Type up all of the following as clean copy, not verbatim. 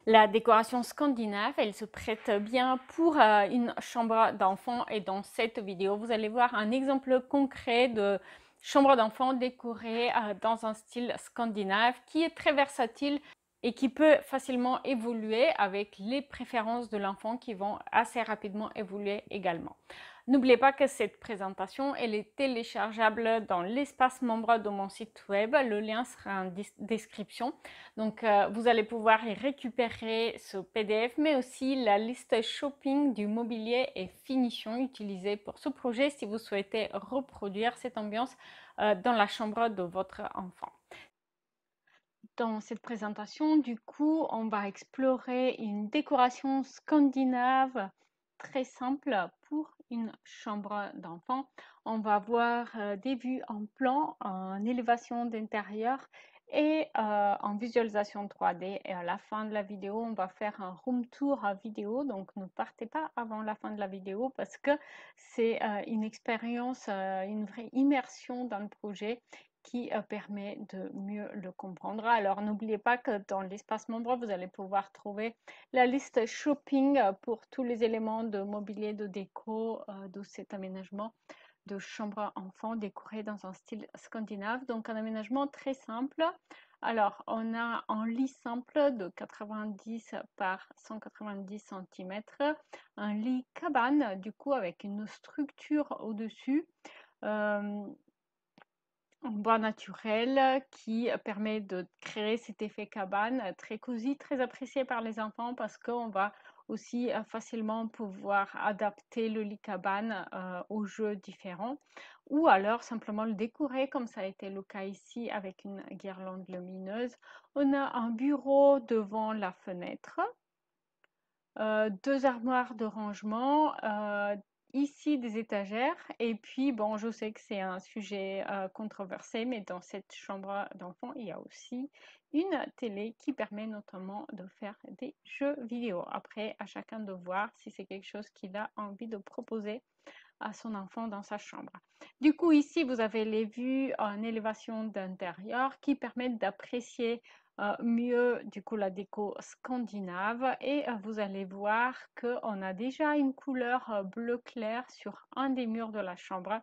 La décoration scandinave, elle se prête bien pour une chambre d'enfant et dans cette vidéo, vous allez voir un exemple concret de chambre d'enfant décorée dans un style scandinave qui est très versatile et qui peut facilement évoluer avec les préférences de l'enfant qui vont assez rapidement évoluer également. N'oubliez pas que cette présentation, elle est téléchargeable dans l'espace membre de mon site web. Le lien sera en description. Donc, vous allez pouvoir y récupérer ce PDF, mais aussi la liste shopping du mobilier et finition utilisé pour ce projet si vous souhaitez reproduire cette ambiance dans la chambre de votre enfant. Dans cette présentation, du coup, on va explorer une décoration scandinave très simple pour une chambre d'enfant. On va voir des vues en plan, en élévation d'intérieur et en visualisation 3D. Et à la fin de la vidéo, on va faire un room tour vidéo. Donc, ne partez pas avant la fin de la vidéo parce que c'est une expérience, une vraie immersion dans le projet qui permet de mieux le comprendre. Alors, n'oubliez pas que dans l'espace membre, vous allez pouvoir trouver la liste shopping pour tous les éléments de mobilier, de déco de cet aménagement de chambre enfant décorée dans un style scandinave. Donc, un aménagement très simple. Alors, on a un lit simple de 90 par 190 cm, un lit cabane, du coup, avec une structure au-dessus. En bois naturel qui permet de créer cet effet cabane très cosy, très apprécié par les enfants parce qu'on va aussi facilement pouvoir adapter le lit cabane aux jeux différents ou alors simplement le décorer comme ça a été le cas ici avec une guirlande lumineuse. On a un bureau devant la fenêtre, deux armoires de rangement, ici des étagères et puis bon, je sais que c'est un sujet controversé, mais dans cette chambre d'enfant, il y a aussi une télé qui permet notamment de faire des jeux vidéo. Après, à chacun de voir si c'est quelque chose qu'il a envie de proposer à son enfant dans sa chambre. Du coup, ici, vous avez les vues en élévation d'intérieur qui permettent d'apprécier mieux du coup la déco scandinave et vous allez voir qu'on a déjà une couleur bleu clair sur un des murs de la chambre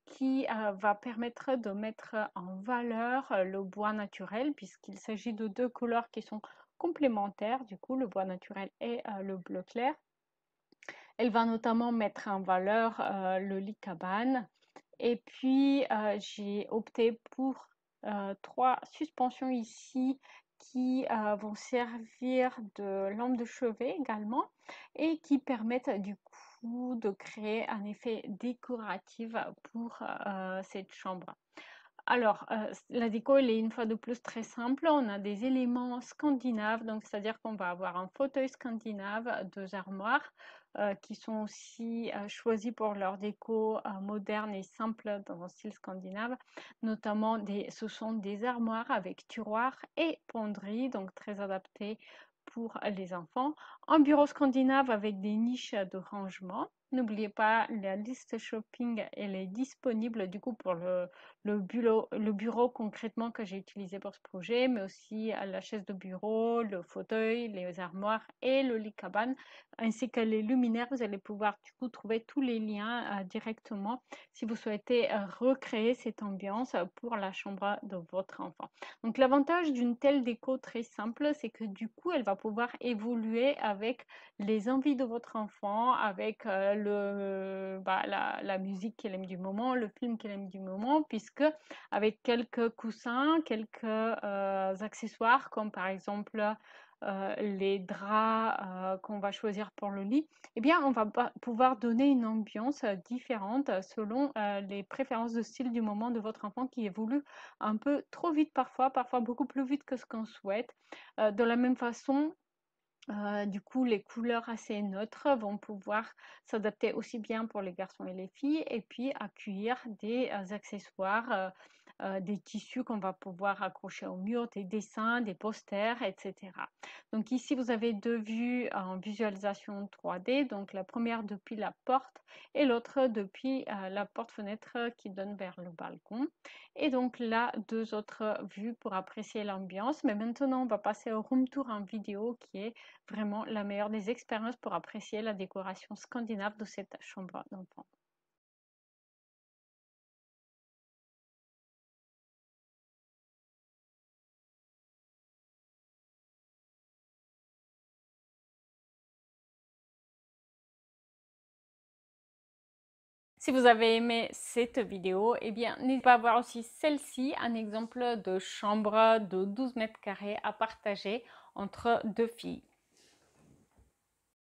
qui va permettre de mettre en valeur le bois naturel puisqu'il s'agit de deux couleurs qui sont complémentaires, du coup le bois naturel et le bleu clair. Elle va notamment mettre en valeur le lit cabane. Et puis, j'ai opté pour trois suspensions ici qui vont servir de lampe de chevet également et qui permettent du coup de créer un effet décoratif pour cette chambre. Alors, la déco, elle est une fois de plus très simple. On a des éléments scandinaves, donc c'est-à-dire qu'on va avoir un fauteuil scandinave, deux armoires qui sont aussi choisis pour leur déco moderne et simple dans un style scandinave. Notamment, ce sont des armoires avec tiroirs et penderie, donc très adaptés pour les enfants. Un bureau scandinave avec des niches de rangement. N'oubliez pas, la liste shopping, elle est disponible du coup pour le bureau concrètement que j'ai utilisé pour ce projet, mais aussi la chaise de bureau, le fauteuil, les armoires et le lit cabane, ainsi que les luminaires. Vous allez pouvoir du coup trouver tous les liens directement si vous souhaitez recréer cette ambiance pour la chambre de votre enfant. Donc l'avantage d'une telle déco très simple, c'est que du coup, elle va pouvoir évoluer avec les envies de votre enfant, avec la musique qu'elle aime du moment, le film qu'elle aime du moment, puisque avec quelques coussins, quelques accessoires, comme par exemple les draps qu'on va choisir pour le lit, eh bien, on va pouvoir donner une ambiance différente selon les préférences de style du moment de votre enfant qui évolue un peu trop vite parfois, parfois beaucoup plus vite que ce qu'on souhaite. De la même façon, du coup, les couleurs assez neutres vont pouvoir s'adapter aussi bien pour les garçons et les filles et puis accueillir des accessoires des tissus qu'on va pouvoir accrocher au mur, des dessins, des posters, etc. Donc ici, vous avez deux vues en visualisation 3D. Donc la première depuis la porte et l'autre depuis la porte-fenêtre qui donne vers le balcon. Et donc là, deux autres vues pour apprécier l'ambiance. Mais maintenant, on va passer au room tour en vidéo qui est vraiment la meilleure des expériences pour apprécier la décoration scandinave de cette chambre d'enfant. Si vous avez aimé cette vidéo, eh bien, n'hésitez pas à voir aussi celle-ci, un exemple de chambre de 12 mètres carrés à partager entre deux filles.